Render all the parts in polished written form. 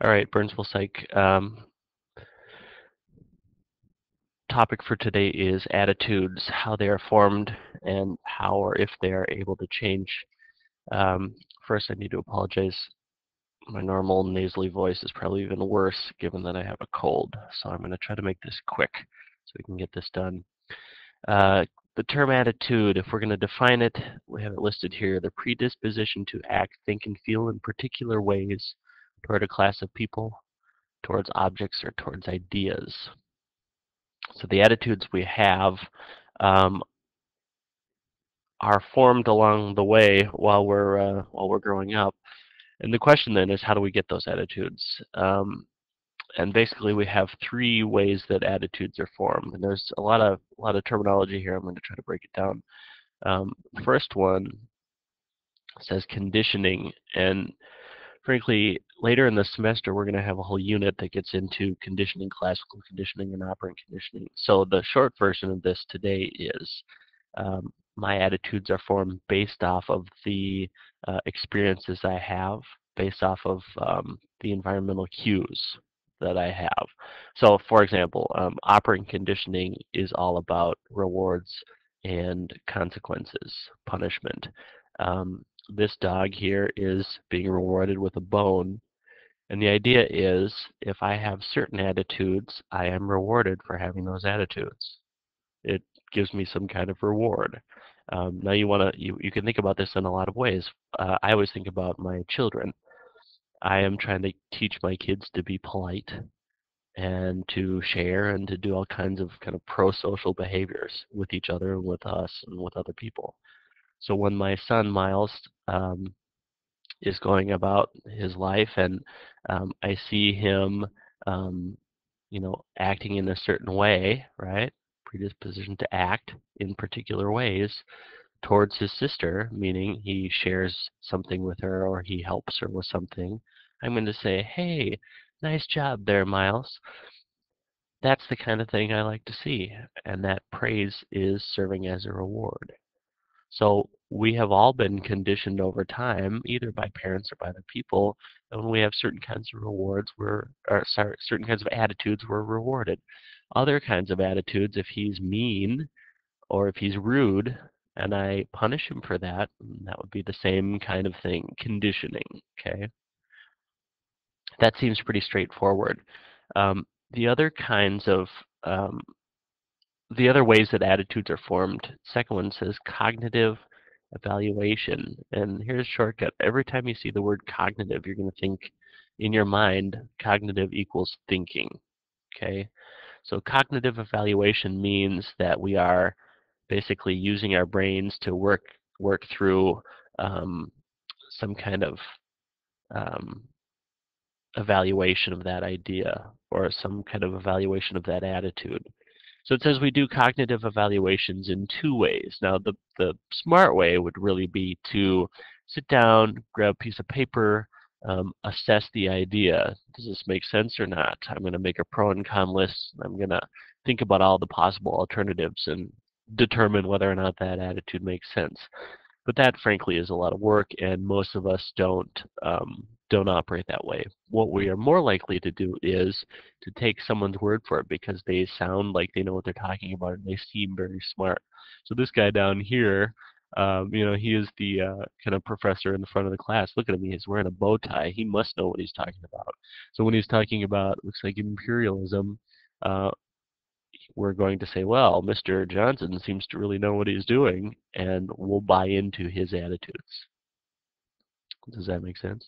All right, Burnsville Psych. Topic for today is attitudes, how they are formed, and how or if they are able to change. First, I need to apologize. My normal nasally voice is probably even worse given that I have a cold. So I'm going to try to make this quick so we can get this done. The term attitude, if we're going to define it, we have it listed here. The predisposition to act, think, and feel in particular ways toward a class of people, towards objects, or towards ideas. So the attitudes we have um, are formed along the way while we're growing up. And the question then is, how do we get those attitudes? And basically, we have three ways that attitudes are formed. And there's a lot of terminology here. I'm going to try to break it down. The first one says conditioning, and frankly, later in the semester, we're going to have a whole unit that gets into conditioning, classical conditioning, and operant conditioning. So the short version of this today is my attitudes are formed based off of the experiences I have, based off of the environmental cues that I have. So, for example, operant conditioning is all about rewards and consequences, punishment. This dog here is being rewarded with a bone, and the idea is if I have certain attitudes, I am rewarded for having those attitudes. It gives me some kind of reward. Now you can think about this in a lot of ways. I always think about my children. I am trying to teach my kids to be polite and to share and to do all kinds of kind of pro-social behaviors with each other and with us and with other people. So when my son Miles is going about his life, and I see him, um, acting in a certain way, right? Predisposition to act in particular ways towards his sister, meaning he shares something with her or he helps her with something. I'm going to say, "Hey, nice job there, Miles." That's the kind of thing I like to see, and that praise is serving as a reward. So we have all been conditioned over time, either by parents or by the people, and when we have certain kinds of certain kinds of attitudes, we're rewarded. Other kinds of attitudes, if he's mean or if he's rude, and I punish him for that, that would be the same kind of thing, conditioning, okay? That seems pretty straightforward. Um, the other kinds of um, the other ways that attitudes are formed, second one says cognitive evaluation. And here's a shortcut. Every time you see the word cognitive, you're going to think in your mind, cognitive equals thinking. Okay? So cognitive evaluation means that we are basically using our brains to work through um, some kind of um, evaluation of that idea or some kind of evaluation of that attitude. So it says we do cognitive evaluations in two ways. Now, the smart way would really be to sit down, grab a piece of paper, assess the idea. Does this make sense or not? I'm going to make a pro and con list. I'm going to think about all the possible alternatives and determine whether or not that attitude makes sense. But that, frankly, is a lot of work, and most of us don't operate that way. What we are more likely to do is to take someone's word for it because they sound like they know what they're talking about and they seem very smart. So this guy down here, he is the kind of professor in the front of the class. Look at him; he's wearing a bow tie. He must know what he's talking about. So when he's talking about, looks like imperialism, uh, we're going to say, well, Mr. Johnson seems to really know what he's doing, and we'll buy into his attitudes. Does that make sense?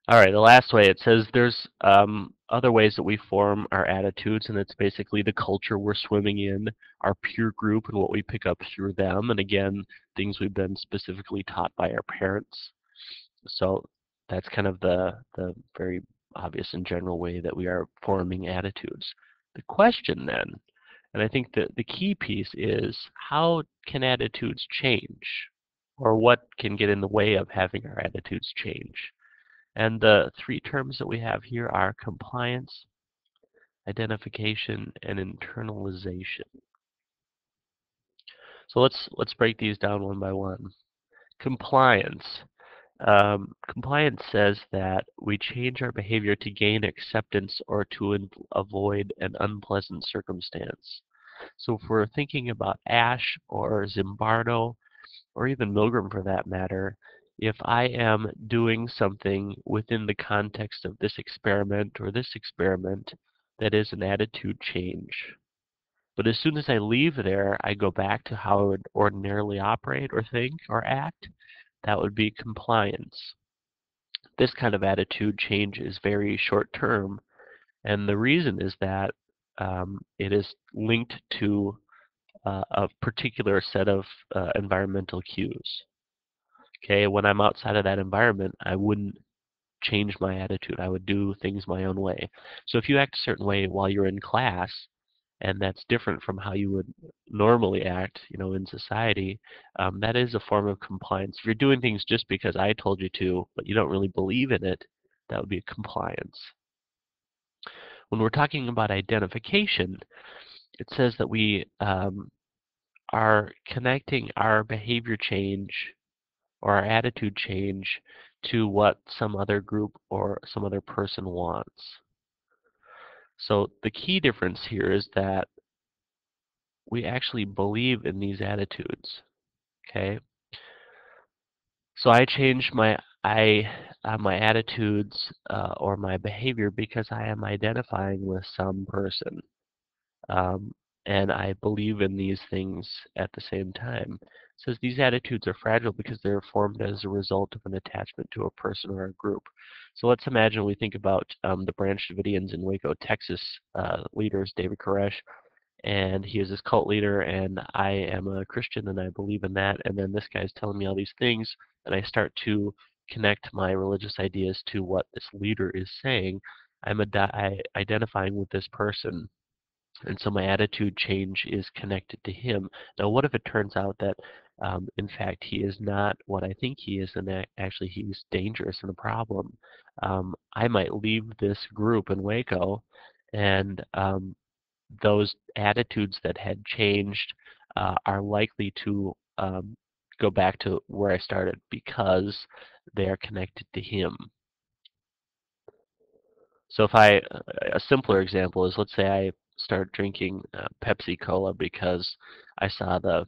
All right, the last way, it says there's other ways that we form our attitudes, and it's basically the culture we're swimming in, our peer group, and what we pick up through them, and again, things we've been specifically taught by our parents. So that's kind of the very obvious and general way that we are forming attitudes. The question then, and I think that the key piece is, how can attitudes change? Or what can get in the way of having our attitudes change? And the three terms that we have here are compliance, identification, and internalization. So let's break these down one by one. Compliance. Compliance says that we change our behavior to gain acceptance or to avoid an unpleasant circumstance. So if we're thinking about Ash or Zimbardo, or even Milgram for that matter, if I am doing something within the context of this experiment or this experiment, that is an attitude change. But as soon as I leave there, I go back to how I would ordinarily operate or think or act. That would be compliance. This kind of attitude change is very short term, and the reason is that it is linked to a particular set of environmental cues. Okay, when I'm outside of that environment, I wouldn't change my attitude. I would do things my own way. So if you act a certain way while you're in class, and that's different from how you would normally act, in society, that is a form of compliance. If you're doing things just because I told you to, but you don't really believe in it, that would be compliance. When we're talking about identification, it says that we are connecting our behavior change or our attitude change to what some other group or some other person wants. So the key difference here is that we actually believe in these attitudes. Okay, so I change my attitudes or my behavior because I am identifying with some person. Um, and I believe in these things at the same time. It says these attitudes are fragile because they're formed as a result of an attachment to a person or a group. So let's imagine we think about the Branch Davidians in Waco, Texas leaders, David Koresh, and he is this cult leader, and I am a Christian and I believe in that, and then this guy's telling me all these things, and I start to connect my religious ideas to what this leader is saying. I'm identifying with this person, and so my attitude change is connected to him. Now, what if it turns out that, in fact, he is not what I think he is, and that actually he's dangerous and a problem? I might leave this group in Waco, and those attitudes that had changed are likely to go back to where I started because they are connected to him. So if a simpler example is, let's say I start drinking Pepsi Cola because I saw the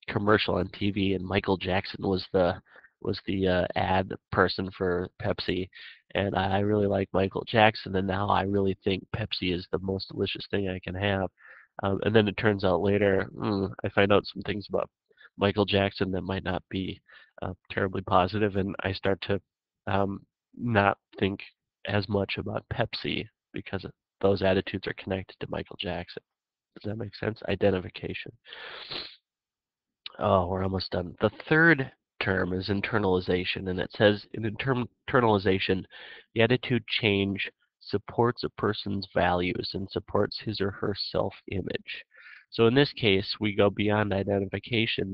commercial on TV and Michael Jackson was the ad person for Pepsi, and I really like Michael Jackson, and now I really think Pepsi is the most delicious thing I can have. And then it turns out later, I find out some things about Michael Jackson that might not be terribly positive, and I start to not think as much about Pepsi because those attitudes are connected to Michael Jackson. Does that make sense? Identification. Oh, we're almost done. The third term is internalization, and it says in internalization, the attitude change supports a person's values and supports his or her self-image. So in this case, we go beyond identification,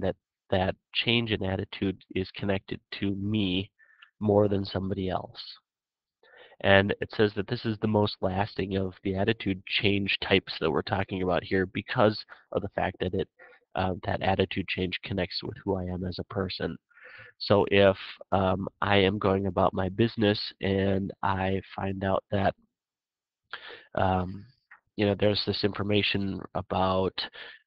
that change in attitude is connected to me more than somebody else. And it says that this is the most lasting of the attitude change types that we're talking about here because of the fact that that attitude change connects with who I am as a person. So if I am going about my business and I find out that um, there's this information about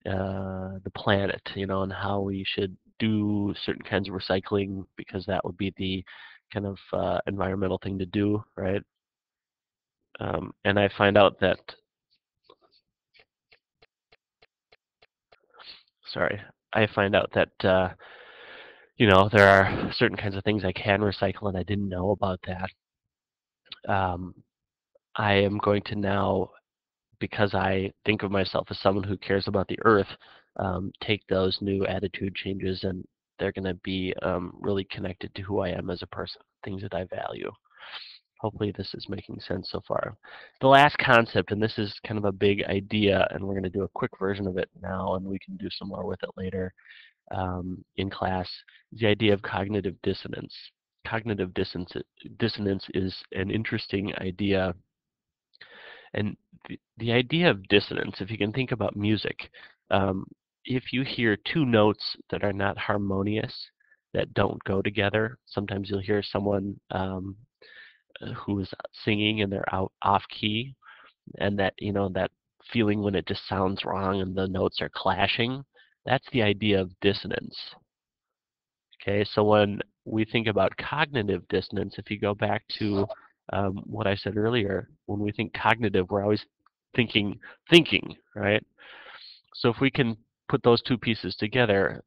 the planet, and how we should do certain kinds of recycling because that would be the kind of environmental thing to do, right? And I find out that, sorry, I find out that, there are certain kinds of things I can recycle and I didn't know about that. Um, I am going to now, because I think of myself as someone who cares about the earth, take those new attitude changes and they're going to be really connected to who I am as a person, things that I value. Hopefully this is making sense so far. The last concept, and this is kind of a big idea, and we're going to do a quick version of it now, and we can do some more with it later in class, is the idea of cognitive dissonance. Cognitive dissonance is an interesting idea, and the idea of dissonance, if you can think about music, if you hear two notes that are not harmonious, that don't go together. Sometimes you'll hear someone who is singing and they're out off key, and that that feeling when it just sounds wrong and the notes are clashing. That's the idea of dissonance. Okay, so when we think about cognitive dissonance, if you go back to what I said earlier, when we think cognitive, we're always thinking, right? So if we can put those two pieces together,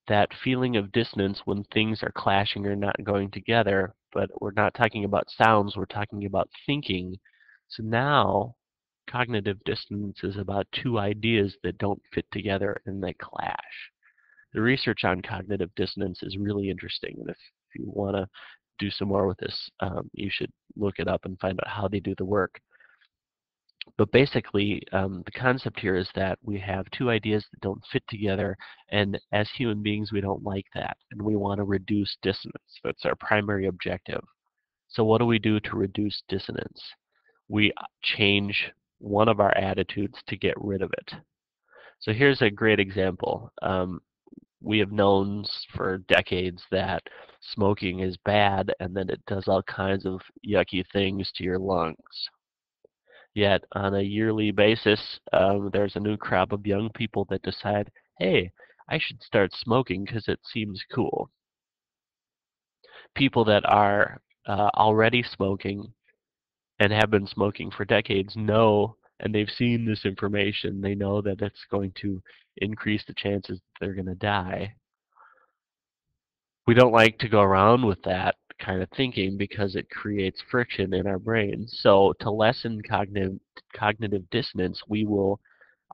that feeling of dissonance when things are clashing or not going together, but we're not talking about sounds, we're talking about thinking. So now cognitive dissonance is about two ideas that don't fit together and they clash. The research on cognitive dissonance is really interesting, and if you want to do some more with this, you should look it up and find out how they do the work. But basically, the concept here is that we have two ideas that don't fit together, and as human beings, we don't like that, and we want to reduce dissonance. That's our primary objective. So what do we do to reduce dissonance? We change one of our attitudes to get rid of it. So here's a great example. We have known for decades that smoking is bad and that it does all kinds of yucky things to your lungs. Yet on a yearly basis, there's a new crop of young people that decide, hey, I should start smoking because it seems cool. People that are already smoking and have been smoking for decades know, and they've seen this information, they know that it's going to increase the chances that they're going to die. We don't like to go around with that kind of thinking because it creates friction in our brains. So to lessen cognitive dissonance, we will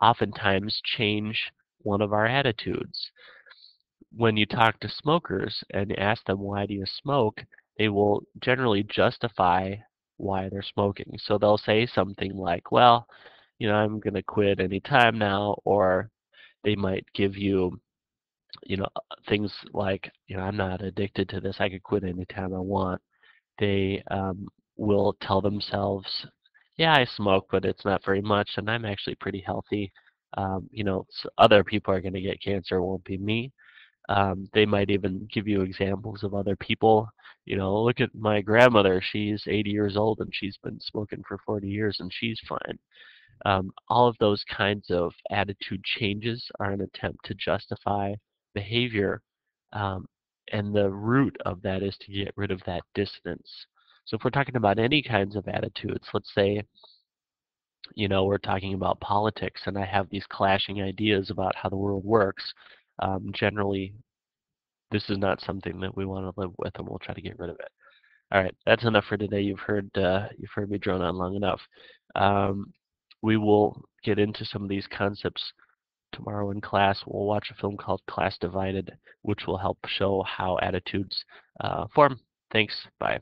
oftentimes change one of our attitudes. When you talk to smokers and ask them why do you smoke, they will generally justify why they're smoking. So they'll say something like, well, I'm going to quit any time now, or they might give you things like, I'm not addicted to this. I could quit anytime I want. They will tell themselves, yeah, I smoke, but it's not very much, and I'm actually pretty healthy. So other people are going to get cancer, it won't be me. They might even give you examples of other people. Look at my grandmother. She's 80 years old, and she's been smoking for 40 years, and she's fine. All of those kinds of attitude changes are an attempt to justify behavior, um, and the root of that is to get rid of that dissonance. So if we're talking about any kinds of attitudes, let's say, we're talking about politics, and I have these clashing ideas about how the world works. Generally, this is not something that we want to live with, and we'll try to get rid of it. All right, that's enough for today. You've heard me drone on long enough. Um, we will get into some of these concepts tomorrow in class. We'll watch a film called Class Divided, which will help show how attitudes form. Thanks. Bye.